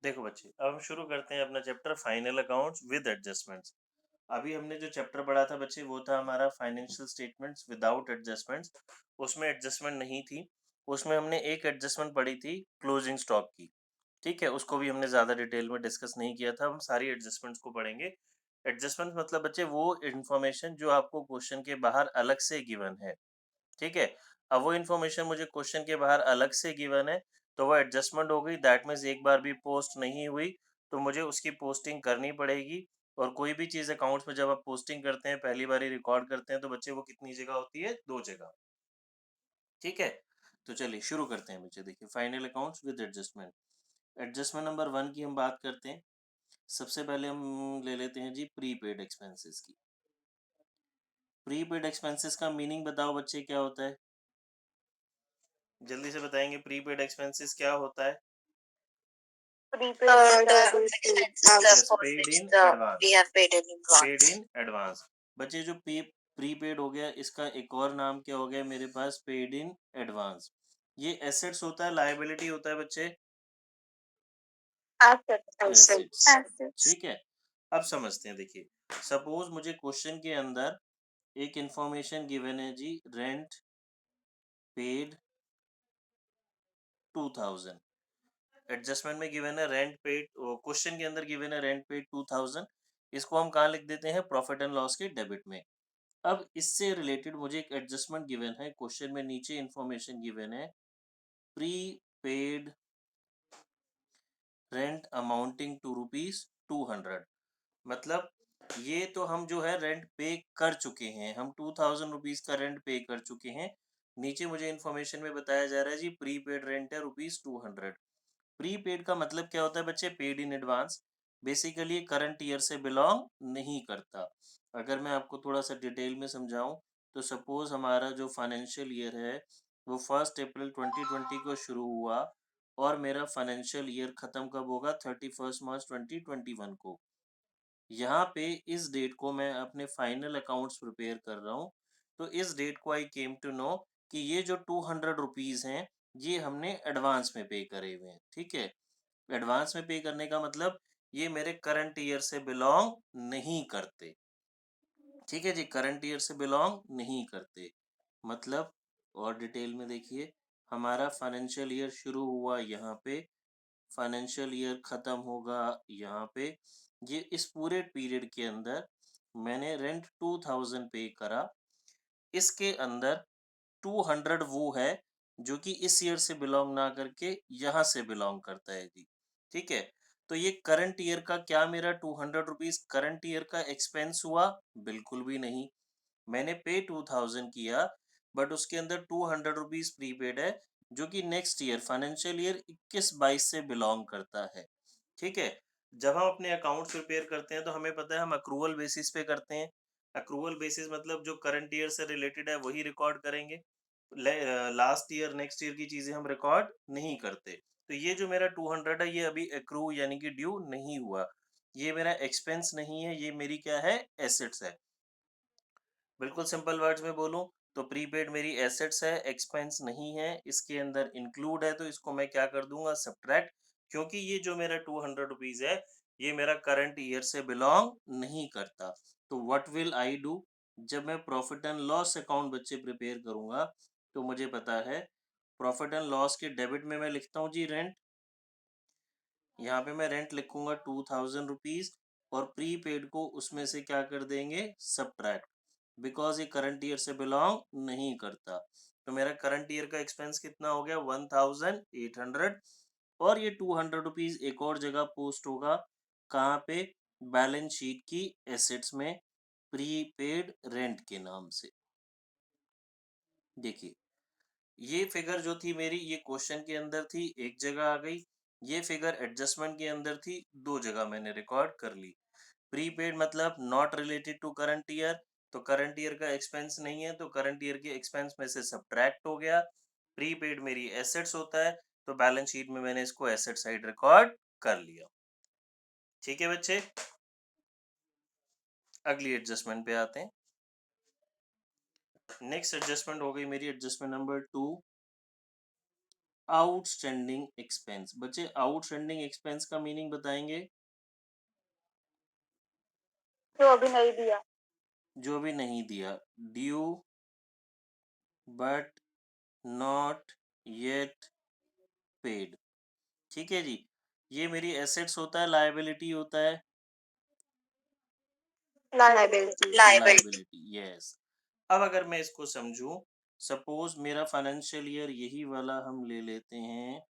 देखो बच्चे, अब हम शुरू करते हैं अपना chapter final accounts with adjustments. अभी हमने जो चैप्टर पढ़ा था बच्चे वो था हमारा फाइनेंशियल स्टेटमेंट्स विदाउट एडजस्टमेंट्स। उसमें एडजस्टमेंट नहीं थी। उसमें हमने एक एडजस्टमेंट पढ़ी थी क्लोजिंग स्टॉक की। ठीक है, उसको भी हमने ज़्यादा डिटेल में डिस्कस नहीं किया था। हम सारी एडजस्टमेंट्स को पढ़ेंगे। एडजस्टमेंट मतलब बच्चे वो इन्फॉर्मेशन जो आपको क्वेश्चन के बाहर अलग से गिवन है। ठीक है, अब वो इन्फॉर्मेशन मुझे क्वेश्चन के बाहर अलग से गिवन है, तो वो एडजस्टमेंट हो गई। दैट मीन्स एक बार भी पोस्ट नहीं हुई तो मुझे उसकी पोस्टिंग करनी पड़ेगी। और कोई भी चीज़ अकाउंट्स में जब आप पोस्टिंग करते हैं, पहली बार ही रिकॉर्ड करते हैं, तो बच्चे वो कितनी जगह होती है? 2 जगह। ठीक है, तो चलिए शुरू करते हैं बच्चे। देखिए, final accounts with adjustment. Adjustment number 1 की हम बात करते हैं। सबसे पहले हम ले लेते हैं जी प्रीपेड एक्सपेंसेस की। प्रीपेड एक्सपेंसेस का मीनिंग बताओ बच्चे, क्या होता है? जल्दी से बताएंगे, प्रीपेड एक्सपेंसेस क्या होता है? Yes, paid in advance. we have paid in paid advance. In advance. बच्चे जो प्रीपेड हो गया, इसका एक और नाम क्या हो गया मेरे पास? Paid in advance. ये एसेट्स होता है, लायबिलिटी होता है बच्चे? एसेट्स। Assets. ठीक है, अब समझते हैं। देखिए, सपोज मुझे क्वेश्चन के अंदर एक इंफॉर्मेशन गिवन है जी, रेंट पेड 2000। एडजस्टमेंट में गिवन है रेंट पेड, क्वेश्चन के अंदर गिवन है रेंट पेड 2000। इसको हम कहाँ लिख देते हैं? प्रॉफिट एंड लॉस के डेबिट में। अब इससे रिलेटेड मुझे एक एडजस्टमेंट गिवन है क्वेश्चन में, नीचे इंफॉर्मेशन गिवन है prepaid rent amounting to ₹200। मतलब ये तो हम जो है रेंट पे कर चुके हैं, हम 2000 रुपीज का रेंट पे कर चुके हैं। नीचे मुझे इन्फॉर्मेशन में बताया जा रहा है जी प्री पेड रेंट है ₹200। प्री पेड का मतलब क्या होता है बच्चे? Paid in advance. Basically current year से बिलोंग नहीं करता। अगर मैं आपको थोड़ा सा डिटेल में समझाऊं, तो सपोज हमारा जो फाइनेंशियल ईयर है वो 1 अप्रैल 2020 को शुरू हुआ, और मेरा फाइनेंशियल ईयर खत्म कब होगा? 31 मार्च 2021 को। यहाँ पे इस डेट को मैं अपने फाइनल अकाउंट्स प्रिपेयर कर रहा हूँ। तो इस डेट को आई केम टू नो कि ये जो 200 रुपीज हैं, ये हमने एडवांस में पे करे हुए हैं। ठीक है, एडवांस में पे करने का मतलब ये मेरे करंट ईयर से बिलोंग नहीं करते। ठीक है जी, करंट ईयर से बिलोंग नहीं करते। मतलब और डिटेल में देखिए, हमारा फाइनेंशियल ईयर शुरू हुआ यहाँ पे, फाइनेंशियल ईयर खत्म होगा यहाँ पे। ये इस पूरे पीरियड के अंदर मैंने रेंट 2000 पे करा। इसके अंदर 200 वो है जो कि इस ईयर से बिलोंग ना करके यहाँ से बिलोंग करता है जी। ठीक है, तो ये करंट ईयर का क्या, मेरा 200 रुपीज करंट ईयर का एक्सपेंस हुआ? बिल्कुल भी नहीं। मैंने पे 2000 किया, बट उसके अंदर 200 रुपीज प्रीपेड है, जो कि नेक्स्ट ईयर फाइनेंशियल ईयर 21-22 से बिलोंग करता है। ठीक है, जब हम अपने अकाउंट प्रिपेयर करते हैं तो हमें पता है हम अक्रूवल बेसिस पे करते हैं। अक्रूवल बेसिस मतलब जो करंट ईयर से रिलेटेड है वही रिकॉर्ड करेंगे। लास्ट ईयर नेक्स्ट ईयर की चीजें हम रिकॉर्ड नहीं करते। तो ये जो मेरा 200 है, ये अभी एक्रू यानी कि ड्यू नहीं हुआ। ये मेरा एक्सपेंस नहीं है, ये मेरी क्या है? एसेट्स है। बिल्कुल सिंपल वर्ड्स में बोलूं तो प्रीपेड मेरी एसेट्स है, एक्सपेंस नहीं है। इसके अंदर इंक्लूड है तो इसको मैं क्या कर दूंगा? सब्ट्रैक्ट। क्योंकि ये जो मेरा 200 रुपीज है, ये मेरा करंट ईयर से बिलोंग नहीं करता। तो व्हाट विल आई डू? जब मैं प्रॉफिट एंड लॉस अकाउंट बच्चे प्रिपेयर करूंगा, तो मुझे पता है प्रॉफिट एंड लॉस के डेबिट में मैं लिखता हूँ जी रेंट। यहाँ पे मैं रेंट लिखूंगा 2000 रुपीज, और प्रीपेड को उसमें से क्या कर देंगे? सब्ट्रैक्ट। बिकॉज ये करंट ईयर से बिलोंग नहीं करता। तो मेरा करंट ईयर का एक्सपेंस कितना हो गया? 1800। और ये 200 रुपीज एक और जगह पोस्ट होगा, कहाँ पे? बैलेंस शीट की एसेट्स में, प्रीपेड रेंट के नाम से। देखिए, ये फिगर जो थी मेरी, ये क्वेश्चन के अंदर थी, एक जगह आ गई। ये फिगर एडजस्टमेंट के अंदर थी, 2 जगह मैंने रिकॉर्ड कर ली। प्रीपेड मतलब not related to current year, तो करंट ईयर का एक्सपेंस नहीं है, तो करंट ईयर के एक्सपेंस में से सब्ट्रैक्ट हो गया। प्रीपेड मेरी एसेट्स होता है, तो बैलेंस शीट में मैंने इसको एसेट साइड रिकॉर्ड कर लिया। ठीक है बच्चे, अगली एडजस्टमेंट पे आते हैं। नेक्स्ट एडजस्टमेंट हो गई मेरी एडजस्टमेंट नंबर 2, आउटस्टैंडिंग एक्सपेंस। बच्चे आउटस्टैंडिंग एक्सपेंस का मीनिंग बताएंगे? जो अभी नहीं दिया। जो भी नहीं दिया, due but not yet paid. ठीक है जी, ये मेरी एसेट्स होता है, लायबिलिटी होता है? लायबिलिटी। Liability, yes. अब अगर मैं इसको समझूं, सपोज मेरा फाइनेंशियल ईयर यही वाला हम ले लेते हैं,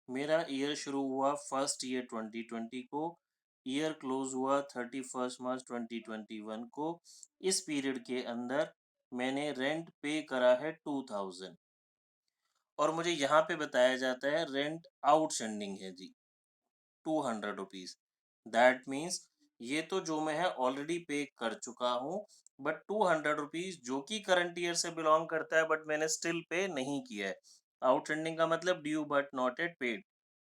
मेरा ईयर शुरू हुआ 1 ईयर 2020 को, ईयर क्लोज हुआ 31 मार्च 2021 को। इस पीरियड के अंदर मैंने रेंट पे करा है 2000, और मुझे यहाँ पे बताया जाता है रेंट आउटस्टैंडिंग है जी 200 रुपीज। दैट मीन्स ये तो जो मैं है ऑलरेडी पे कर चुका हूँ, बट 200 रुपीज जो कि करंट ईयर से बिलोंग करता है, बट मैंने स्टिल पे नहीं किया है। आउटस्टैंडिंग का मतलब due but not yet paid.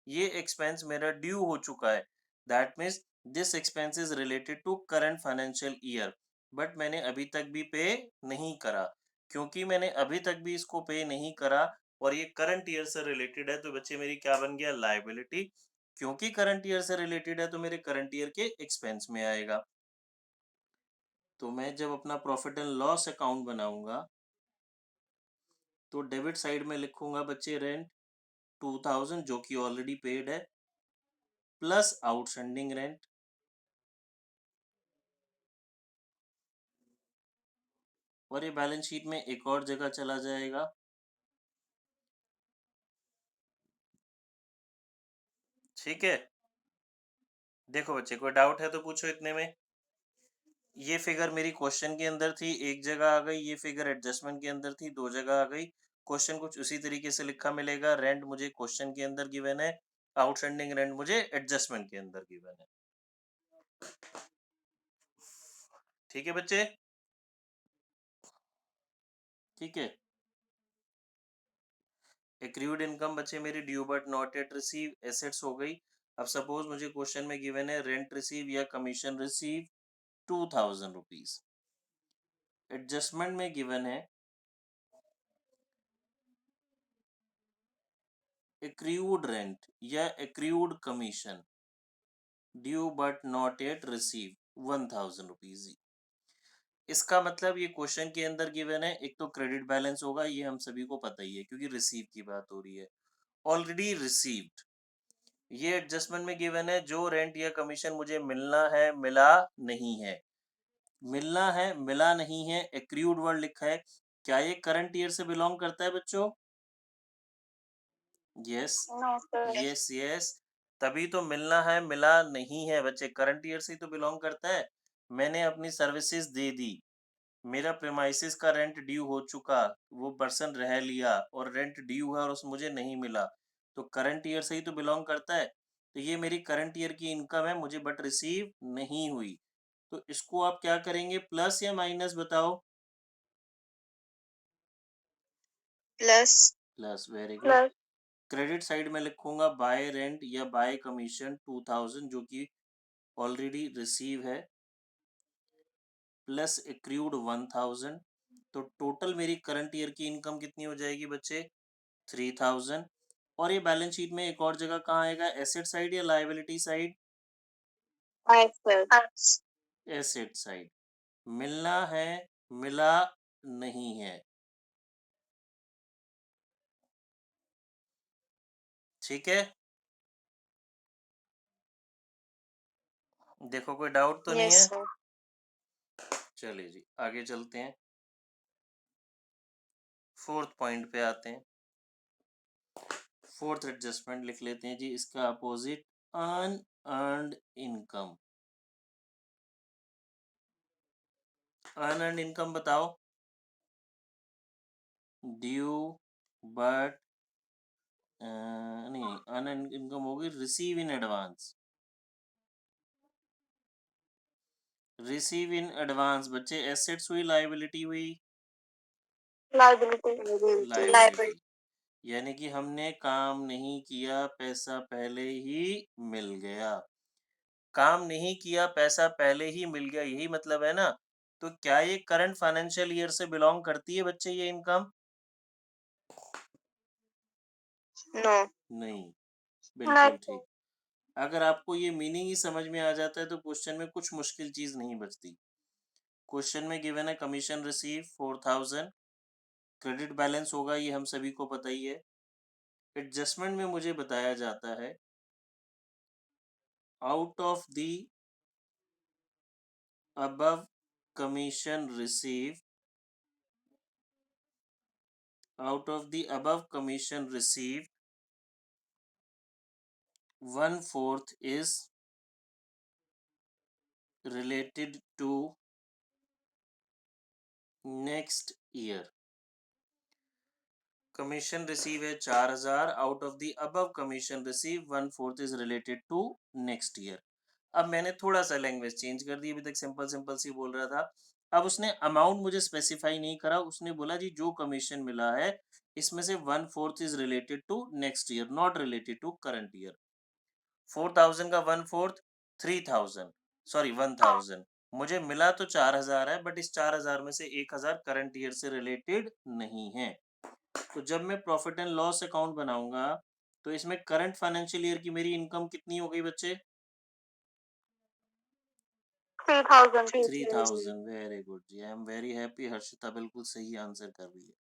ये एक्सपेंस मेरा ड्यू हो चुका है। That means this expense is related to current financial year, but मैंने अभी तक भी पे नहीं करा। क्योंकि मैंने अभी तक भी इसको पे नहीं करा और ये करंट ईयर से रिलेटेड है, तो बच्चे मेरी क्या बन गया? लायबिलिटी। क्योंकि करंट ईयर से रिलेटेड है तो मेरे करंट ईयर के एक्सपेंस में आएगा। तो मैं जब अपना प्रॉफिट एंड लॉस अकाउंट बनाऊंगा तो डेबिट साइड में लिखूंगा बच्चे रेंट 2000 जो कि ऑलरेडी पेड है, प्लस आउटस्टैंडिंग रेंट। और ये बैलेंस शीट में एक और जगह चला जाएगा। ठीक है, देखो बच्चे कोई डाउट है तो पूछो इतने में। ये फिगर मेरी क्वेश्चन के अंदर थी, एक जगह आ गई। ये फिगर एडजस्टमेंट के अंदर थी, दो जगह आ गई। क्वेश्चन कुछ उसी तरीके से लिखा मिलेगा। रेंट मुझे क्वेश्चन के अंदर गिवन है, आउटस्टैंडिंग रेंट मुझे एडजस्टमेंट के अंदर गिवन है। ठीक है बच्चे, ठीक है। एक्रूड इनकम बच्चे मेरी due but not eight receive assets हो गई। अब सपोज मुझे क्वेश्चन में गिवन है रेंट रिसीव या कमीशन रिसीव 2000 रुपीज। एडजस्टमेंट में गिवन है एक्रूड रेंट या accrued commission due but not eight receive 1000 rupees. इसका मतलब ये क्वेश्चन के अंदर गिवन है, एक तो क्रेडिट बैलेंस होगा, ये हम सभी को पता ही है क्योंकि रिसीव की बात हो रही है, ऑलरेडी रिसीव्ड। ये एडजस्टमेंट में गिवन है जो रेंट या कमीशन मुझे मिलना है, मिला नहीं है। मिलना है, मिला नहीं है, एक्रूड वर्ड लिखा है। क्या ये करंट ईयर से बिलोंग करता है बच्चों? Yes, no sir. Yes yes. तभी तो मिलना है, मिला नहीं है बच्चे, करंट ईयर से तो बिलोंग करता है। मैंने अपनी सर्विसेज दे दी, मेरा प्रेमाइसिस का रेंट ड्यू हो चुका, वो पर्सन रह लिया और रेंट ड्यू है और उस मुझे नहीं मिला, तो करंट ईयर से ही तो बिलोंग करता है। तो ये मेरी करंट ईयर की इनकम है, मुझे बट रिसीव नहीं हुई। तो इसको आप क्या करेंगे, प्लस या माइनस बताओ? Plus. Plus, very good. Plus. Credit side में लिखूंगा बाय रेंट या बाय कमीशन 2000 जो कि ऑलरेडी रिसीव है, प्लस एक्रूड 1000। तो टोटल मेरी करंट ईयर की इनकम कितनी हो जाएगी बच्चे? 3000। और ये बैलेंस शीट में एक और जगह कहाँ आएगा, एसेट साइड या लायबिलिटी साइड? Asset side. मिलना है, मिला नहीं है। ठीक है, देखो कोई डाउट तो नहीं यस है? सर। चलिए जी आगे चलते हैं, फोर्थ पॉइंट पे आते हैं। फोर्थ एडजस्टमेंट लिख लेते हैं जी, इसका opposite unearned income. Unearned income बताओ? ड्यू बट नहीं, अनअर्न्ड इनकम होगी receive in advance. Receive in advance बच्चे एसेट्स हुई, लायबिलिटी हुई? लायबिलिटी। लायबिलिटी। यानी कि हमने काम नहीं किया, पैसा पहले ही मिल गया। काम नहीं किया, पैसा पहले ही मिल गया, यही मतलब है ना। तो क्या ये करंट फाइनेंशियल ईयर से बिलोंग करती है बच्चे ये इनकम? नो। नहीं, नहीं। बिल्कुल ठीक। अगर आपको ये मीनिंग ही समझ में आ जाता है तो क्वेश्चन में कुछ मुश्किल चीज नहीं बचती। क्वेश्चन में गिवन है कमीशन रिसीव 4000, क्रेडिट बैलेंस होगा, ये हम सभी को पता ही है। एडजस्टमेंट में मुझे बताया जाता है out of the above commission received, out of the above commission received, 1/4 is related to next year. Commission receive है 4000, out of the above commission receive 1/4 is related to next year. अब मैंने थोड़ा सा लैंग्वेज चेंज कर दी, अभी तक simple simple सी बोल रहा था। अब उसने अमाउंट मुझे स्पेसिफाई नहीं करा, उसने बोला जी जो कमीशन मिला है इसमें से 1/4 is related to next year, not related to current year. 4000 का 1/4 3000, सॉरी 1000। मुझे मिला तो 4000 है, बट इस 4000 में से 1000 करंट ईयर से रिलेटेड नहीं है। तो जब मैं प्रॉफिट एंड लॉस अकाउंट बनाऊंगा तो इसमें करंट फाइनेंशियल ईयर की मेरी इनकम कितनी हो गई बच्चे? 3000। 3000। वेरी गुड जी, I am very happy. Harshita बिल्कुल सही आंसर कर रही है।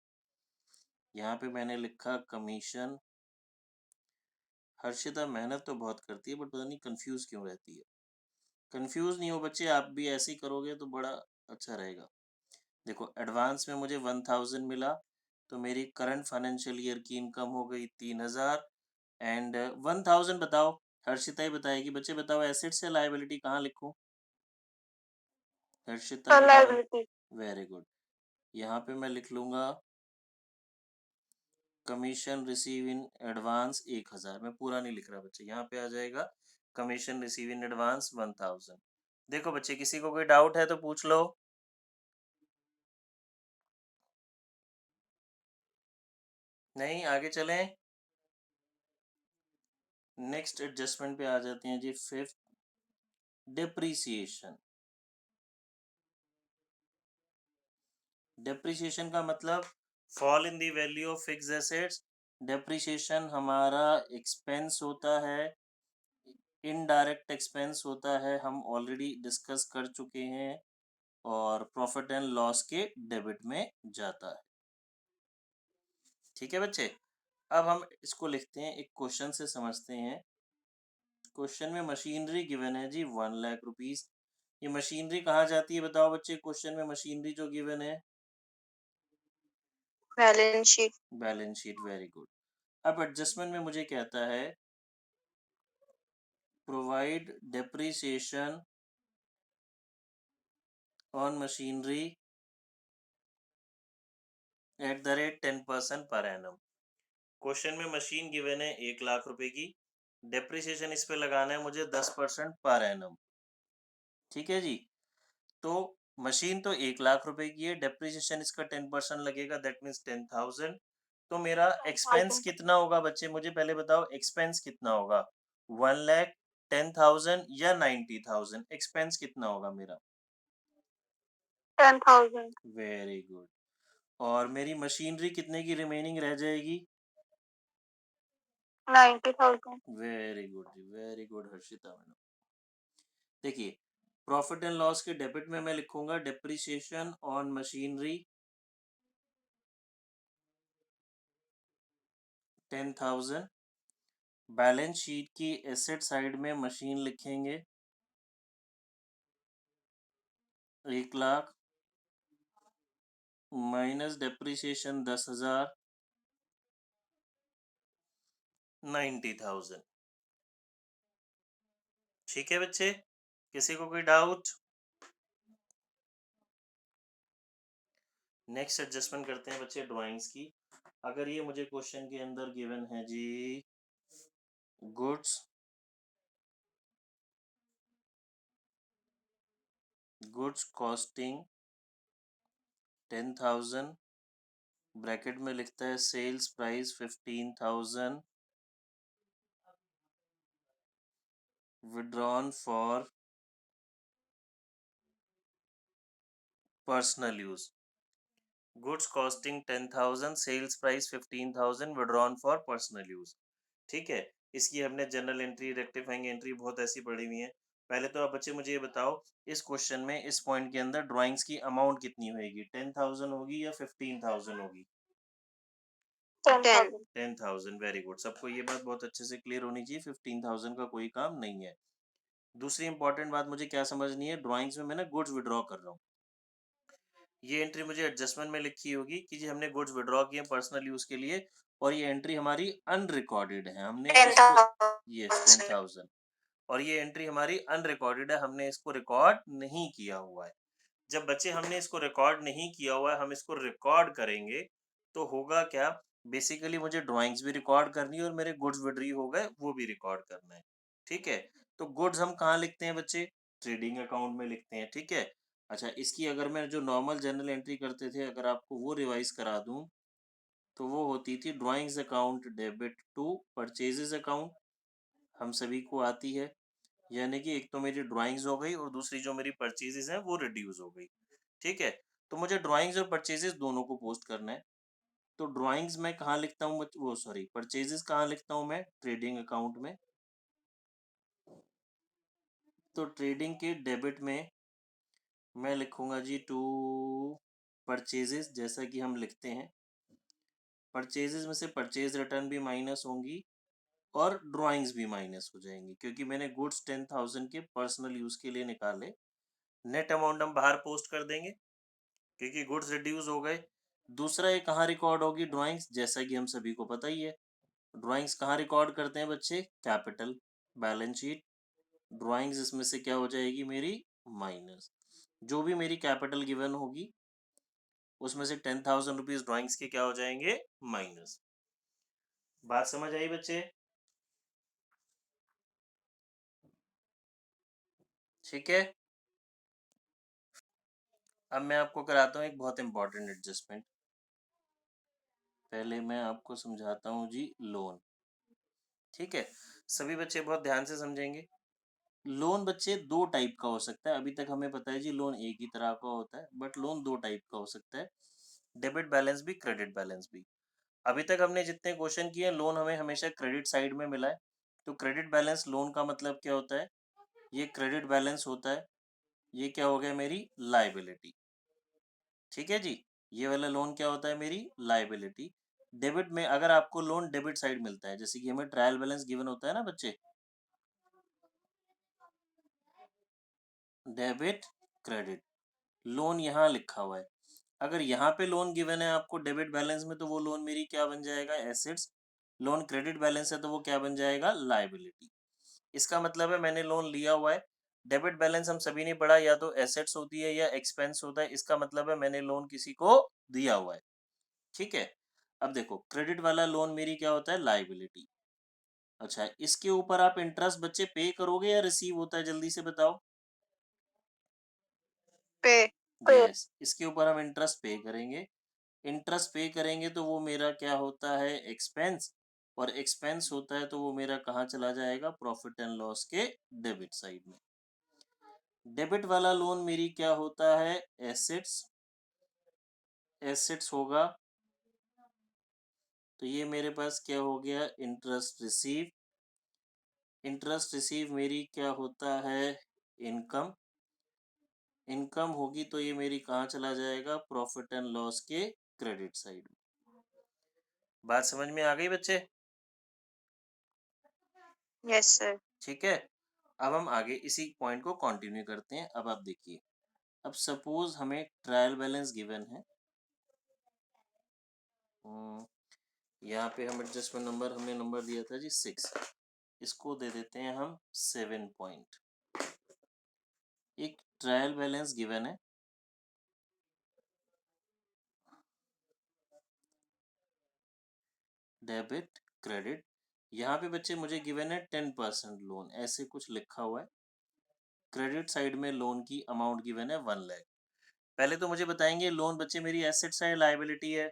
यहाँ पे मैंने लिखा कमीशन। हर्षिता मेहनत तो बहुत करती है बट पता नहीं कंफ्यूज क्यों रहती है। कंफ्यूज नहीं हो बच्चे, आप भी ऐसे ही करोगे तो बड़ा अच्छा रहेगा। देखो एडवांस में मुझे 1000 मिला, तो मेरी करंट फाइनेंशियल ईयर की इनकम हो गई 3000। एंड 1000 बताओ, हर्षिता ही बताएगी। बच्चे बताओ एसेट्स या लायबिलिटी कहाँ लिखूं? हर्षिता बताओ। लायबिलिटी। Very good. यहाँ पे मैं लिख लूंगा कमीशन रिसीव इन एडवांस 1000। मैं पूरा नहीं लिख रहा बच्चे, यहाँ पे आ जाएगा कमीशन रिसीव इन एडवांस 1000। देखो बच्चे किसी को कोई डाउट है तो पूछ लो। नहीं, आगे चलें। नेक्स्ट एडजस्टमेंट पे आ जाते हैं जी। Fifth, depreciation. डिप्रिसिएशन का मतलब fall in the value of fix assets. Depreciation हमारा एक्सपेंस होता है, इनडायरेक्ट एक्सपेंस होता है, हम ऑलरेडी डिस्कस कर चुके हैं, और प्रॉफिट एंड लॉस के डेबिट में जाता है। ठीक है बच्चे, अब हम इसको लिखते हैं, एक क्वेश्चन से समझते हैं। क्वेश्चन में मशीनरी गिवन है जी 1,00,000 रुपीज। ये मशीनरी कहाँ जाती है बताओ बच्चे? क्वेश्चन में मशीनरी जो गिवन है balance sheet. Balance sheet. Very good. अब एडजस्टमेंट में मुझे कहता है provide depreciation on machinery at the rate 10% per annum. Question में मशीन गिवन है 1,00,000 रुपए की, डेप्रिसिएशन इस पे लगाना है मुझे 10% पर एनम। ठीक है जी। तो मशीन तो 1,00,000 रुपए की है, डेप्रिसिएशन इसका 10% लगेगा, दैट मीन्स 10,000। तो मेरा एक्सपेंस कितना होगा बच्चे? मुझे पहले बताओ एक्सपेंस कितना होगा, 1,00,000, 10,000 या 90,000? एक्सपेंस कितना होगा मेरा? 10,000। Very good. और मेरी मशीनरी कितने की रिमेनिंग रह जाएगी? 90,000। वेरी गुड जी, वेरी गुड हर्षिता मैडम। देखिए प्रॉफिट एंड लॉस के डेबिट में मैं लिखूंगा depreciation on machinery 10,000। Balance sheet की एसेट साइड में मशीन लिखेंगे 1,00,000 माइनस डेप्रिसिएशन 10,000, 90,000। ठीक है बच्चे, किसी को कोई डाउट? नेक्स्ट एडजस्टमेंट करते हैं बच्चे ड्राइंग्स की। अगर ये मुझे क्वेश्चन के अंदर गिवन है जी गुड्स, गुड्स कॉस्टिंग 10,000, ब्रैकेट में लिखता है sales price 15,000, withdrawn for personal use. Goods costing 10,000, sales price 15,000, withdrawn for personal use. ठीक है, इसकी हमने जनरल एंट्री, रेक्टिफाइंग एंट्री बहुत ऐसी पढ़ी हुई है। पहले तो आप बच्चे मुझे ये बताओ, इस क्वेश्चन में इस पॉइंट के अंदर ड्राइंग्स की अमाउंट कितनी होगी, 10,000 होगी या 15,000 होगी? 10,000. 10,000, वेरी गुड। सबको ये बात बहुत अच्छे से क्लियर होनी चाहिए, 15,000 का कोई काम नहीं है। दूसरी इंपॉर्टेंट बात मुझे क्या समझनी है, ड्राइंग्स में मैं ना गुड्स विड्रॉ कर रहा हूँ। ये एंट्री मुझे एडजस्टमेंट में लिखी होगी कि जी हमने गुड्स विड्रॉ किए पर्सनल यूज के लिए, और ये एंट्री हमारी अनरिकॉर्डेड है, हमने इसको, यस 10,000. 10,000, और ये एंट्री हमारी अनरिकॉर्डेड है, हमने इसको रिकॉर्ड नहीं किया हुआ है। जब बच्चे हमने इसको रिकॉर्ड नहीं किया हुआ है, हम इसको रिकॉर्ड करेंगे तो होगा क्या, बेसिकली मुझे ड्राइंग्स भी रिकॉर्ड करनी है और मेरे गुड्स विड्री हो गए वो भी रिकॉर्ड करना है। ठीक है, तो गुड्स हम कहाँ लिखते हैं बच्चे, ट्रेडिंग अकाउंट में लिखते हैं। ठीक है, अच्छा इसकी अगर मैं जो नॉर्मल जनरल एंट्री करते थे अगर आपको वो रिवाइज करा दूं, तो वो होती थी drawings account debit to purchases account, हम सभी को आती है। यानी कि एक तो मेरी ड्राइंग्स हो गई और दूसरी जो मेरी परचेजेस हैं वो रिड्यूस हो गई। ठीक है, तो मुझे ड्राइंग्स और परचेजेस दोनों को पोस्ट करना है। तो ड्राइंग्स मैं कहाँ लिखता हूँ, वो सॉरी परचेजेस कहाँ लिखता हूँ मैं, ट्रेडिंग अकाउंट में। तो ट्रेडिंग के डेबिट में मैं लिखूंगा जी टू परचेजेस, जैसा कि हम लिखते हैं। परचेजेस में से परचेज रिटर्न भी माइनस होंगी और ड्राइंग्स भी माइनस हो जाएंगी, क्योंकि मैंने गुड्स 10,000 के पर्सनल यूज के लिए निकाले। नेट अमाउंट हम बाहर पोस्ट कर देंगे क्योंकि गुड्स रिड्यूस हो गए। दूसरा ये कहाँ रिकॉर्ड होगी, ड्राइंग्स, जैसा कि हम सभी को पता ही है। ड्राइंग्स कहाँ रिकॉर्ड करते हैं बच्चे, कैपिटल, बैलेंस शीट। ड्राइंग्स इसमें से क्या हो जाएगी मेरी, माइनस। जो भी मेरी कैपिटल गिवन होगी उसमें से 10,000 रुपीज ड्राइंग्स के क्या हो जाएंगे, माइनस। बात समझ आई बच्चे? ठीक है, अब मैं आपको कराता हूँ एक बहुत इंपॉर्टेंट एडजस्टमेंट। पहले मैं आपको समझाता हूँ जी लोन। ठीक है, सभी बच्चे बहुत ध्यान से समझेंगे। लोन बच्चे दो टाइप का हो सकता है, अभी तक हमें पता है जी लोन एक ही तरह का होता है, बट लोन दो टाइप का हो सकता है, डेबिट बैलेंस भी, क्रेडिट बैलेंस भी। अभी तक हमने जितने क्वेश्चन किए लोन हमें हमेशा क्रेडिट साइड में मिला है। तो क्रेडिट बैलेंस लोन का मतलब क्या होता है, ये क्रेडिट बैलेंस होता है, ये क्या हो गया मेरी लाइबिलिटी। ठीक है जी, ये वाला लोन क्या होता है, मेरी लाइबिलिटी। डेबिट में अगर आपको लोन डेबिट साइड मिलता है, जैसे कि हमें ट्रायल बैलेंस गिवन होता है ना बच्चे, डेबिट क्रेडिट, लोन यहाँ लिखा हुआ है। अगर यहाँ पे लोन गिवन है आपको डेबिट बैलेंस में, तो वो लोन मेरी क्या बन जाएगा, एसेट्स। लोन क्रेडिट बैलेंस है तो वो क्या बन जाएगा, लाइबिलिटी। इसका मतलब है मैंने लोन लिया हुआ है। डेबिट बैलेंस हम सभी ने पढ़ा, या तो एसेट्स होती है या एक्सपेंस होता है, इसका मतलब है मैंने लोन किसी को दिया हुआ है। ठीक है, अब देखो क्रेडिट वाला लोन मेरी क्या होता है, लाइबिलिटी। अच्छा, इसके ऊपर आप इंटरेस्ट बच्चे पे करोगे या रिसीव होता है, जल्दी से बताओ। Pay. यस, इसके ऊपर हम इंटरेस्ट पे करेंगे। इंटरेस्ट पे करेंगे तो वो मेरा क्या होता है, एक्सपेंस, और एक्सपेंस होता है तो वो मेरा कहाँ चला जाएगा, प्रॉफिट एंड लॉस के डेबिट साइड में। डेबिट वाला लोन मेरी क्या होता है, एसेट्स, एसेट्स होगा। तो ये मेरे पास क्या हो गया, इंटरेस्ट रिसीव। इंटरेस्ट रिसीव मेरी क्या होता है, इनकम। इनकम होगी तो ये मेरी कहाँ चला जाएगा, प्रॉफिट एंड लॉस के क्रेडिट साइड में। बात समझ में आ गई बच्चे? Yes, sir. ठीक है, अब हम आगे इसी पॉइंट को कंटिन्यू करते हैं। अब आप देखिए, अब सपोज हमें ट्रायल बैलेंस गिवन है। यहाँ पे हम एडजस्टमेंट नंबर, हमने नंबर दिया था जी 6, इसको दे देते हैं हम 7 पॉइंट। एक ट्रायल बैलेंस गिवन है, डेबिट क्रेडिट। यहाँ पे बच्चे मुझे गिवन है 10% लोन, ऐसे कुछ लिखा हुआ है। क्रेडिट साइड में लोन की अमाउंट गिवन है 1 लाख। पहले तो मुझे बताएंगे लोन बच्चे मेरी एसेट्स है, लाइबिलिटी है,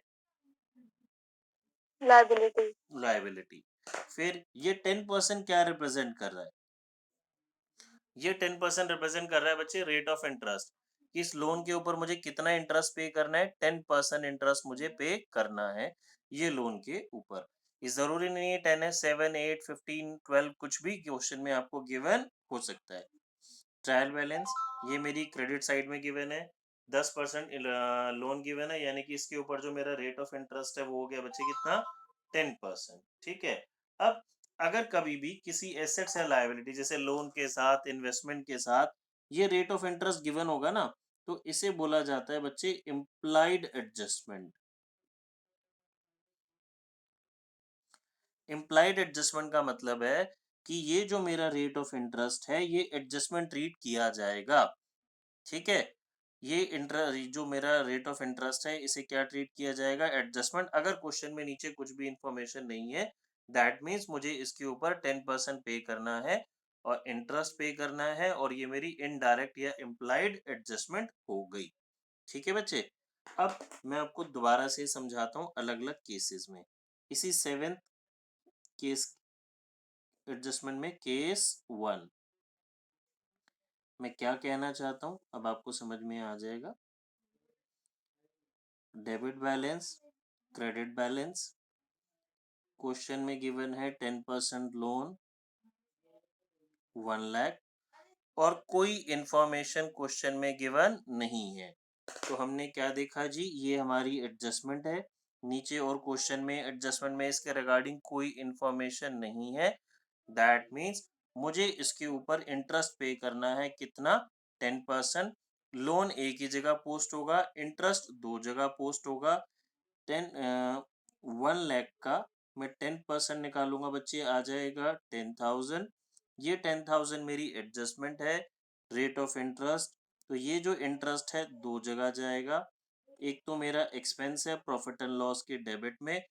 Liability. लाइबिलिटी। फिर ये 10% क्या रिप्रेजेंट कर रहा है, ये 10% रिप्रेजेंट कर रहा है बच्चे रेट ऑफ इंटरेस्ट। कि इस लोन के ऊपर मुझे कितना इंटरेस्ट पे करना है, 10% इंटरेस्ट मुझे पे करना है ये लोन के ऊपर। ये जरूरी नहीं है 10 है, 7, 8, 15, 12 कुछ भी क्वेश्चन में आपको गिवन हो सकता है। ट्रायल बैलेंस ये मेरी क्रेडिट साइड में गिवन है, 10% लोन गिवन है, यानी कि इसके ऊपर जो मेरा रेट ऑफ इंटरेस्ट है वो हो गया बच्चे कितना, 10%। ठीक है। अब अगर कभी भी किसी एसेट्स या लायबिलिटी जैसे लोन के साथ, इन्वेस्टमेंट के साथ ये रेट ऑफ इंटरेस्ट गिवन होगा ना, तो इसे बोला जाता है बच्चे इम्प्लाइड एडजस्टमेंट। इम्प्लाइड एडजस्टमेंट का मतलब है कि ये जो मेरा रेट ऑफ इंटरेस्ट है ये एडजस्टमेंट ट्रीट किया जाएगा। ठीक है। ये जो मेरा रेट ऑफ इंटरेस्ट है इसे क्या ट्रीट किया जाएगा, एडजस्टमेंट। अगर क्वेश्चन में नीचे कुछ भी इंफॉर्मेशन नहीं है, दैट मीन्स मुझे इसके ऊपर 10% पे करना है और इंटरेस्ट पे करना है, और ये मेरी इनडायरेक्ट या इम्प्लाइड एडजस्टमेंट हो गई। ठीक है बच्चे। अब मैं आपको दोबारा से समझाता हूँ अलग अलग केसेस में। इसी सेवेंथ केस एडजस्टमेंट में केस 1 मैं क्या कहना चाहता हूँ अब आपको समझ में आ जाएगा। Debit balance, credit balance, question में गिवन है 10% लोन, 1 लाख, और कोई इंफॉर्मेशन क्वेश्चन में गिवन नहीं है। तो हमने क्या देखा जी, ये हमारी एडजस्टमेंट है नीचे, और क्वेश्चन में एडजस्टमेंट में इसके रिगार्डिंग कोई इंफॉर्मेशन नहीं है। दैट मीन्स मुझे इसके ऊपर इंटरेस्ट पे करना है कितना, 10%। लोन एक ही जगह पोस्ट होगा, इंटरेस्ट दो जगह पोस्ट होगा। 1 लाख का मैं 10% निकालूंगा बच्चे, आ जाएगा 10,000। ये 10,000 मेरी एडजस्टमेंट है, रेट ऑफ इंटरेस्ट। तो ये जो इंटरेस्ट है दो जगह जाएगा, एक तो मेरा एक्सपेंस है प्रॉफिट एंड लॉस के डेबिट में,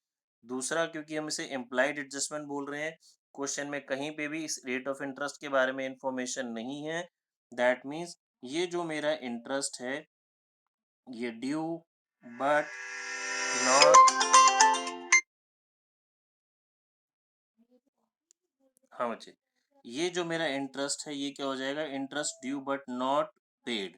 दूसरा क्योंकि हम इसे एम्प्लॉयड एडजस्टमेंट बोल रहे हैं, क्वेश्चन में कहीं पे भी इस रेट ऑफ इंटरेस्ट के बारे में इंफॉर्मेशन नहीं है। दैट मीन्स ये जो मेरा इंटरेस्ट है ये ड्यू बट नॉट, हाँ बच्चे, ये जो मेरा इंटरेस्ट है ये क्या हो जाएगा, interest due but not paid,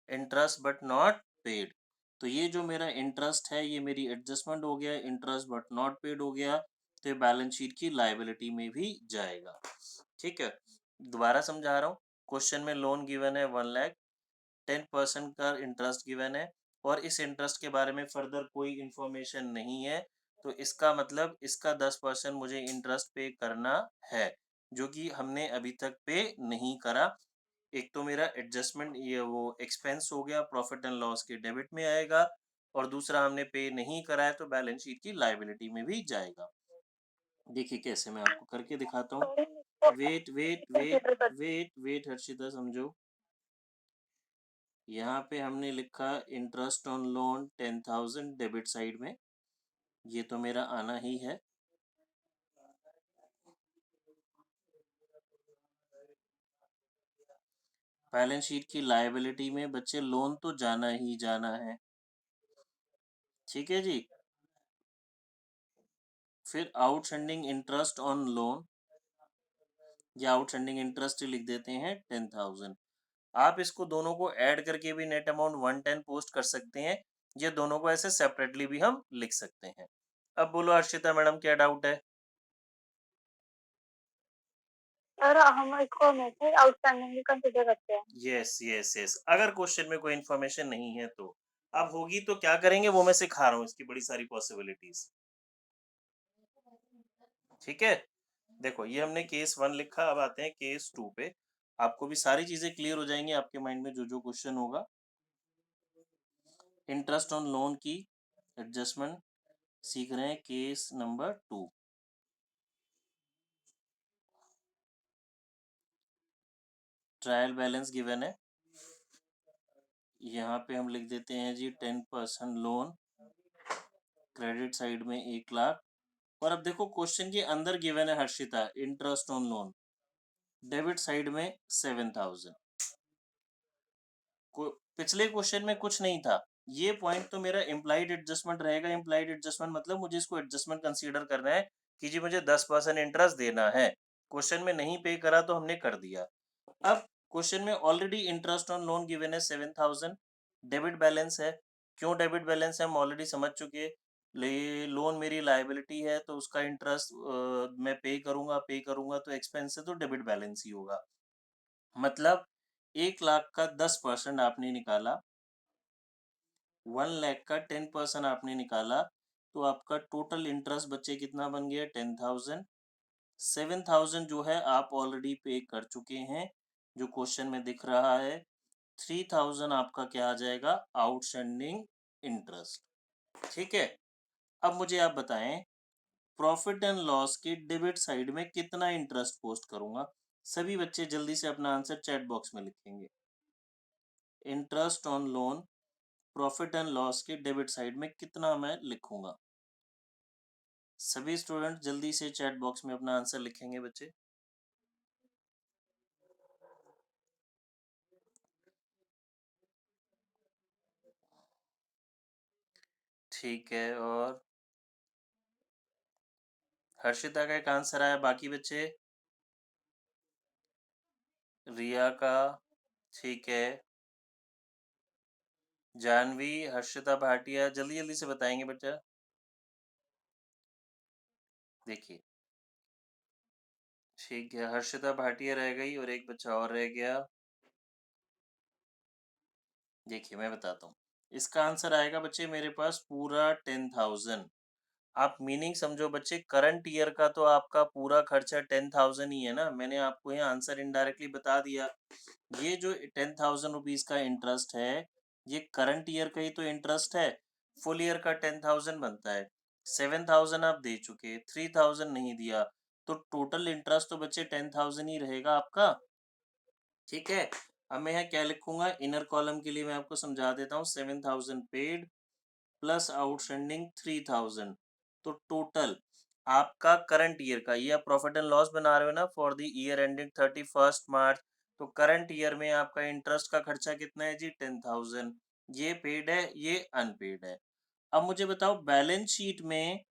interest but not paid. तो ये जो मेरा इंटरेस्ट है ये मेरी एडजस्टमेंट हो गया, इंटरेस्ट बट नॉट पेड हो गया, तो ये बैलेंस शीट की लायबिलिटी में भी जाएगा। ठीक है। दोबारा समझा रहा हूँ, क्वेश्चन में लोन गिवन है 1 लाख, 10% का इंटरेस्ट गिवन है, और इस इंटरेस्ट के बारे में फर्दर कोई इंफॉर्मेशन नहीं है, तो इसका मतलब इसका 10% मुझे इंटरेस्ट पे करना है, जो कि हमने अभी तक पे नहीं करा। एक तो मेरा एडजस्टमेंट ये वो एक्सपेंस हो गया, प्रॉफिट एंड लॉस के डेबिट में आएगा, और दूसरा हमने पे नहीं करा है तो बैलेंस शीट की लायबिलिटी में भी जाएगा। देखिए कैसे मैं आपको करके दिखाता हूँ। Wait wait wait wait wait Harshita समझो। यहाँ पे हमने लिखा interest on loan 10,000 debit side में, ये तो मेरा आना ही है। बैलेंस शीट की लायबिलिटी में बच्चे लोन तो जाना ही जाना है। ठीक है जी। फिर आउटस्टैंडिंग इंटरेस्ट ऑन लोन, या आउटस्टैंडिंग इंटरेस्ट ही लिख देते हैं 10,000। आप इसको दोनों को ऐड करके भी नेट अमाउंट 110 पोस्ट कर सकते हैं, ये दोनों को ऐसे सेपरेटली भी हम लिख सकते हैं। अब बोलो हर्षिता मैडम क्या डाउट है। सर हम इसको हमेशा आउटस्टैंडिंग भी कंसिडर करते हैं। यस यस यस, अगर क्वेश्चन में कोई इन्फॉर्मेशन नहीं है तो। अब होगी तो क्या करेंगे वो मैं सिखा रहा हूँ, इसकी बड़ी सारी पॉसिबिलिटीज। ठीक है। देखो ये हमने केस 1 लिखा, अब आते हैं केस 2 पे। आपको भी सारी चीजें क्लियर हो जाएंगी आपके माइंड में जो जो क्वेश्चन होगा। इंटरेस्ट ऑन लोन की एडजस्टमेंट सीख रहे हैं, case number 2। Trial balance given है, यहाँ पे हम लिख देते हैं जी 10% लोन, क्रेडिट साइड में 1 लाख, और अब देखो क्वेश्चन के अंदर गिवन है Harshita interest on loan, debit side में 7,000। पिछले क्वेश्चन में कुछ नहीं था, ये पॉइंट तो मेरा इम्प्लाइड एडजस्टमेंट रहेगा। इम्प्लाइड एडजस्टमेंट मतलब मुझे इसको एडजस्टमेंट कंसीडर करना है कि जी मुझे 10% इंटरेस्ट देना है, क्वेश्चन में नहीं पे करा तो हमने कर दिया। अब क्वेश्चन में already interest on loan given है 7,000, डेबिट बैलेंस है। क्यों डेबिट बैलेंस है हम ऑलरेडी समझ चुके हैं। लोन मेरी लाइबिलिटी है तो उसका इंटरेस्ट मैं पे करूंगा तो एक्सपेंस है तो डेबिट बैलेंस ही होगा। मतलब 1 लाख का 10% आपने निकाला, 1 लाख का 10% आपने निकाला, तो आपका टोटल इंटरेस्ट बच्चे कितना बन गया 10,000। 7,000 जो है आप ऑलरेडी पे कर चुके हैं जो क्वेश्चन में दिख रहा है। 3,000 आपका क्या आ जाएगा आउटस्टैंडिंग इंटरेस्ट। ठीक है, अब मुझे आप बताएं प्रॉफिट एंड लॉस की डेबिट साइड में कितना इंटरेस्ट पोस्ट करूंगा। सभी बच्चे जल्दी से अपना आंसर चैट बॉक्स में लिखेंगे। Interest on loan profit and loss की डेबिट साइड में कितना मैं लिखूंगा। सभी स्टूडेंट जल्दी से चैट बॉक्स में अपना आंसर लिखेंगे बच्चे। ठीक है, और हर्षिता का एक आंसर आया, बाकी बच्चे रिया का, ठीक है, जानवी, हर्षिता भाटिया जल्दी जल्दी से बताएंगे बेटा। देखिए, ठीक है, हर्षिता भाटिया रह गई और एक बच्चा और रह गया। देखिए मैं बताता हूँ, इसका आंसर आएगा बच्चे मेरे पास पूरा 10,000। आप मीनिंग समझो बच्चे, करंट ईयर का तो आपका पूरा खर्चा 10,000 ही है ना। मैंने आपको यहाँ आंसर इनडायरेक्टली बता दिया। ये जो 10,000 रुपीज का इंटरेस्ट है ये करंट ईयर का ही तो इंटरेस्ट है। फुल ईयर का 10,000 बनता है। 7,000 आप दे चुके, 3,000 नहीं दिया, तो टोटल इंटरेस्ट तो बच्चे 10,000 ही रहेगा आपका। ठीक है, अब मैं यहाँ क्या लिखूंगा, इनर कॉलम के लिए मैं आपको समझा देता हूँ। 7,000 पेड प्लस आउटस्टैंडिंग 3,000, तो टोटल आपका करंट ईयर का, ये आप प्रॉफिट एंड लॉस बना रहे हो ना फॉर द ईयर एंडिंग 31 मार्च, तो करंट ईयर में आपका इंटरेस्ट का खर्चा कितना है जी 10,000। ये पेड है, ये अनपेड है। अब मुझे बताओ बैलेंस शीट में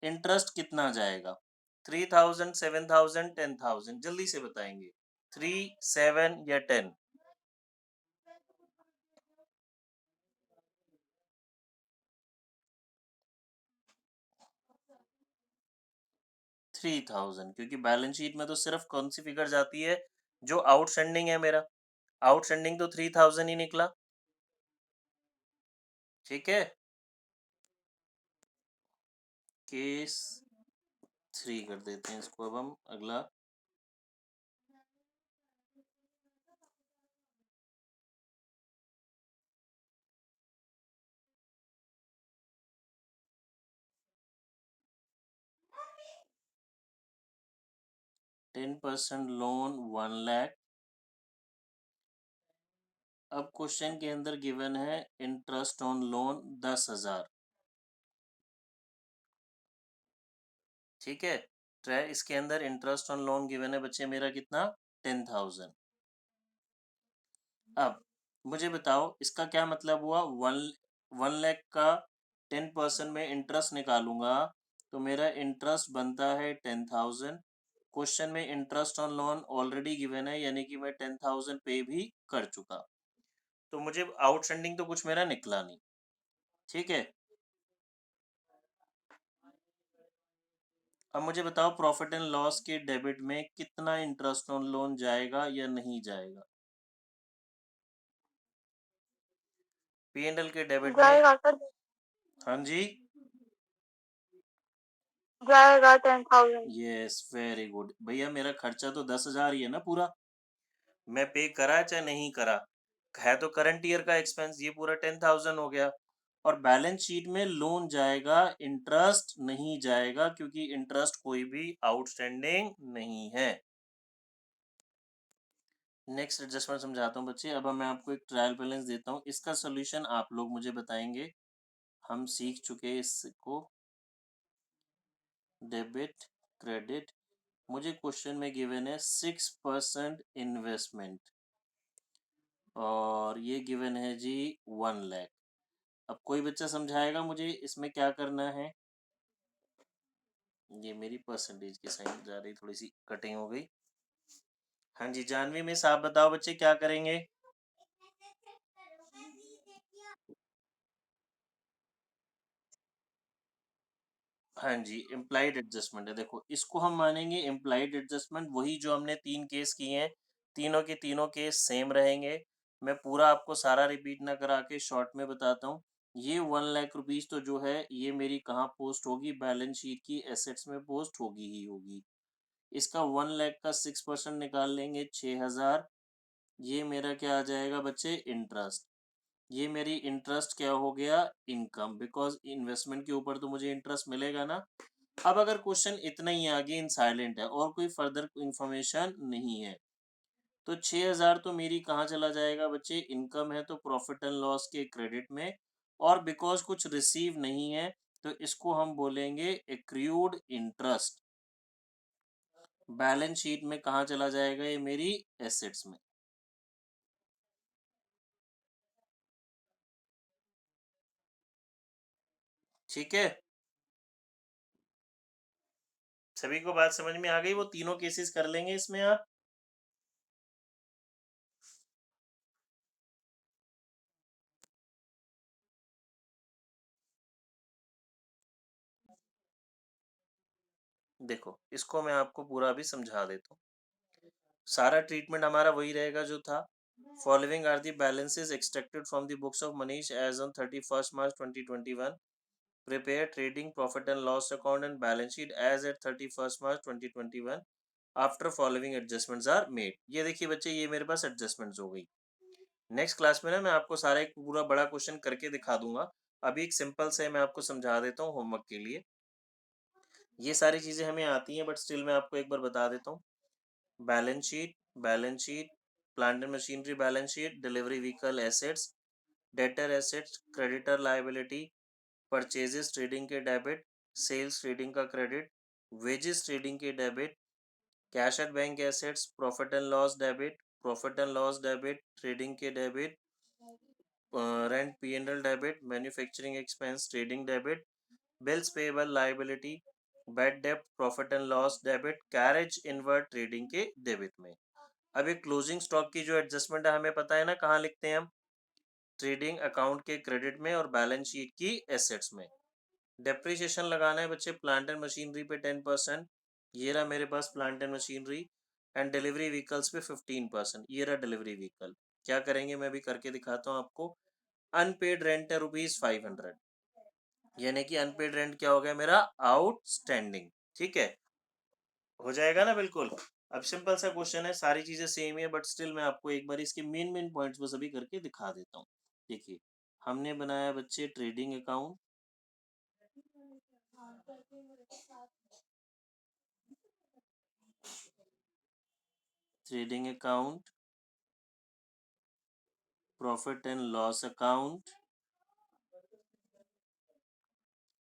इंटरेस्ट कितना जाएगा। 3,000, 7,000, 10,000, जल्दी से बताएंगे। 3, 7 या 10। 3,000, क्योंकि बैलेंस शीट में तो सिर्फ कौन सी फिगर जाती है जो आउटस्टैंडिंग है मेरा। आउटस्टैंडिंग तो 3,000 ही निकला। ठीक है, केस 3 कर देते हैं इसको अब हम अगला। 10% लोन 1 लाख। अब क्वेश्चन के अंदर गिवन है इंटरेस्ट ऑन लोन 10,000। ठीक है, ट्राई इसके अंदर इंटरेस्ट ऑन लोन गिवन है बच्चे मेरा कितना 10,000। अब मुझे बताओ इसका क्या मतलब हुआ। 1 लाख का 10% में इंटरेस्ट निकालूंगा तो मेरा इंटरेस्ट बनता है 10,000। क्वेश्चन में interest on loan already given है यानी कि मैं 10,000 पे भी कर चुका, तो मुझे आउटस्टैंडिंग तो कुछ मेरा निकला नहीं। ठीक है, अब मुझे बताओ प्रॉफिट एंड लॉस के डेबिट में कितना इंटरेस्ट ऑन लोन जाएगा या नहीं जाएगा। पी एंड एल के डेबिट में, जाएगा सर, हाँ जी, जाएगा 10,000। यस वेरी गुड भैया, मेरा खर्चा तो 10,000 ही है ना पूरा, मैं पे करा चाहे नहीं करा, है तो करंट ईयर का एक्सपेंस, ये पूरा 10,000 हो गया। और बैलेंस शीट में लोन जाएगा, इंटरेस्ट नहीं जाएगा क्योंकि इंटरेस्ट कोई भी आउटस्टैंडिंग नहीं है। नेक्स्ट एडजस्टमेंट समझाता हूँ बच्चे। अब मैं आपको एक ट्रायल बैलेंस देता हूँ, इसका सोल्यूशन आप लोग मुझे बताएंगे। हम सीख चुके हैं इसको, डेबिट क्रेडिट। मुझे क्वेश्चन में गिवन है 6% इन्वेस्टमेंट और ये गिवन है जी 1 लाख। अब कोई बच्चा समझाएगा मुझे इसमें क्या करना है। ये मेरी परसेंटेज की साइन जा रही, थोड़ी सी कटिंग हो गई। हाँ जी, जानवी मिस आप बताओ बच्चे क्या करेंगे? हाँ जी, इम्प्लाइड एडजस्टमेंट है। देखो, इसको हम मानेंगे इम्प्लाइड एडजस्टमेंट, वही जो हमने 3 केस किए हैं, तीनों के तीनों केस सेम रहेंगे। मैं पूरा आपको सारा रिपीट ना करा के शॉर्ट में बताता हूँ। ये 1 लाख रुपीज़ तो जो है ये मेरी कहाँ पोस्ट होगी, बैलेंस शीट की एसेट्स में पोस्ट होगी ही होगी। इसका 1 लाख का 6% निकाल लेंगे 6000, ये मेरा क्या आ जाएगा बच्चे, इंटरेस्ट। ये मेरी इंटरेस्ट क्या हो गया, इनकम, बिकॉज इन्वेस्टमेंट के ऊपर तो मुझे इंटरेस्ट मिलेगा ना। अब अगर क्वेश्चन इतना ही आगे इन साइलेंट है और कोई फर्दर इंफॉर्मेशन नहीं है, तो 6000 तो मेरी कहाँ चला जाएगा बच्चे, इनकम है तो प्रॉफिट एंड लॉस के क्रेडिट में, और बिकॉज कुछ रिसीव नहीं है तो इसको हम बोलेंगे एक्रूड इंटरेस्ट। बैलेंस शीट में कहाँ चला जाएगा, ये मेरी एसेट्स में। ठीक है, सभी को बात समझ में आ गई? वो तीनों केसेस कर लेंगे इसमें आप। देखो, इसको मैं आपको पूरा अभी समझा देता हूँ। सारा ट्रीटमेंट हमारा वही रहेगा जो था। Following are the balances extracted from the books of Manish as on 31st March 2021। Prepare trading profit and loss account and balance sheet as at 31st March 2021 after following adjustments are made. ये देखिए बच्चे, ये मेरे पास adjustments हो गई। Next class में ना मैं आपको सारा एक पूरा बड़ा क्वेश्चन करके दिखा दूंगा। अभी एक सिंपल से मैं आपको समझा देता हूँ होमवर्क के लिए। ये सारी चीजें हमें आती हैं बट स्टिल मैं आपको एक बार बता देता हूँ। Balance sheet, plant and machinery balance sheet, delivery vehicle assets, debtor assets, creditor liability, purchases trading के डेबिट, सेल्स ट्रेडिंग का क्रेडिट, वेजेस ट्रेडिंग के debit, cash at bank assets, profit and loss debit, profit and loss debit, trading के debit, rent P and L debit, manufacturing expense trading debit, bills payable liability, bad डेब्ट profit and loss debit, carriage inward trading के debit में। अब एक closing stock की जो adjustment है हमें पता है ना, कहाँ लिखते हैं हम, ट्रेडिंग अकाउंट के क्रेडिट में और बैलेंस शीट की एसेट्स में। डेप्रिसिएशन लगाना है बच्चे प्लांट एंड मशीनरी पे 10%, ये रहा मेरे पास plant and machinery, and delivery vehicles पे 15%, ये रहा डिलीवरी व्हीकल। क्या करेंगे मैं भी करके दिखाता हूँ आपको। अनपेड रेंट है ₹500, यानी कि अनपेड रेंट क्या हो गया मेरा, आउटस्टैंडिंग। ठीक है, हो जाएगा ना बिल्कुल। अब सिंपल सा क्वेश्चन है, सारी चीजें सेम है बट स्टिल मैं आपको एक बार इसके मेन मेन पॉइंट्स बस अभी करके दिखा देता हूँ। देखिए, हमने बनाया बच्चे trading account, trading account, profit and loss account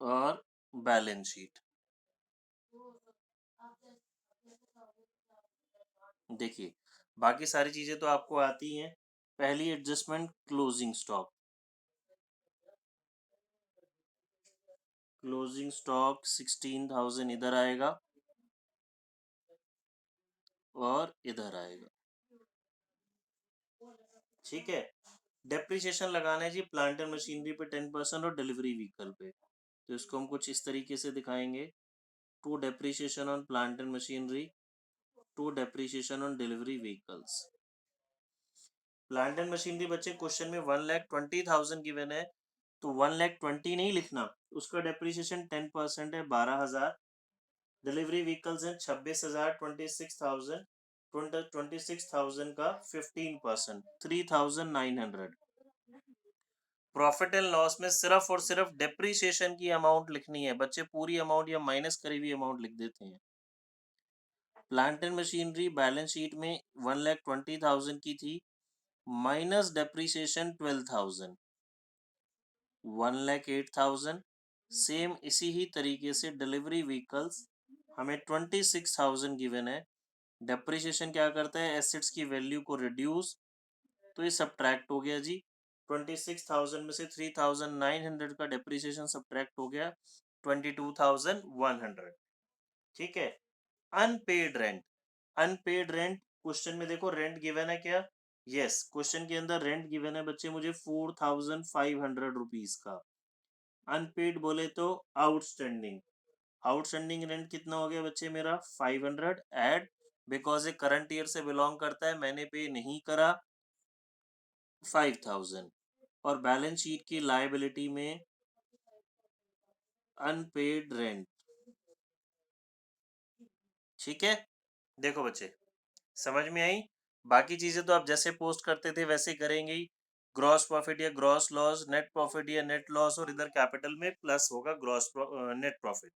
और बैलेंस शीट। देखिए, बाकी सारी चीजें तो आपको आती हैं। पहली adjustment closing stock, closing stock 16,000 इधर आएगा और इधर आएगा। ठीक है, डेप्रिसिएशन लगाना है जी प्लांट एंड मशीनरी पे 10% और डिलीवरी व्हीकल पे। तो इसको हम कुछ इस तरीके से दिखाएंगे, to depreciation on plant and machinery, to depreciation on delivery vehicles. Plant and machinery बच्चे क्वेश्चन में 1,20,000 गिवन है, तो 1,20,000 नहीं लिखना, उसका डेप्रिसिएशन 10% है 12,000। डिलीवरी व्हीकल्स हैं 26,000, 26,000, 26,000 का 15% 3,900। प्रॉफिट एंड लॉस में सिर्फ और सिर्फ डेप्रीशिएशन की अमाउंट लिखनी है बच्चे, पूरी अमाउंट या माइनस करी हुई अमाउंट लिख देते हैं। Plant and machinery balance sheet में 1,20,000 की थी, माइनस डेप्रीशिएशन 12,000, 1,08,000। सेम इसी ही तरीके से डिलीवरी व्हीकल्स हमें 26,000 गिवन है। डेप्रीशिएशन क्या करता है, एसेट्स की वैल्यू को रिड्यूस, तो ये सब्ट्रैक्ट हो गया जी। 26,000 में से 3,900 का डेप्रिसिएशन सब्ट्रैक्ट हो गया, 22,100। ठीक है, unpaid rent, unpaid rent question में देखो रेंट गिवन है क्या? यस, क्वेश्चन के अंदर रेंट गिवन है बच्चे मुझे 4500 रुपीज का। अनपेड बोले तो आउटस्टैंडिंग, आउटस्टैंडिंग रेंट कितना हो गया बच्चे मेरा 500 एड, बिकॉज ये करंट ईयर से बिलोंग करता है, मैंने पे नहीं करा 5000। और बैलेंस शीट की लायबिलिटी में अनपेड रेंट। ठीक है, देखो बच्चे समझ में आई? बाकी चीजें तो आप जैसे पोस्ट करते थे वैसे करेंगे ही। ग्रॉस प्रॉफिट या ग्रॉस लॉस, नेट प्रॉफिट या नेट लॉस, और इधर कैपिटल में प्लस होगा ग्रॉस नेट प्रॉफिट।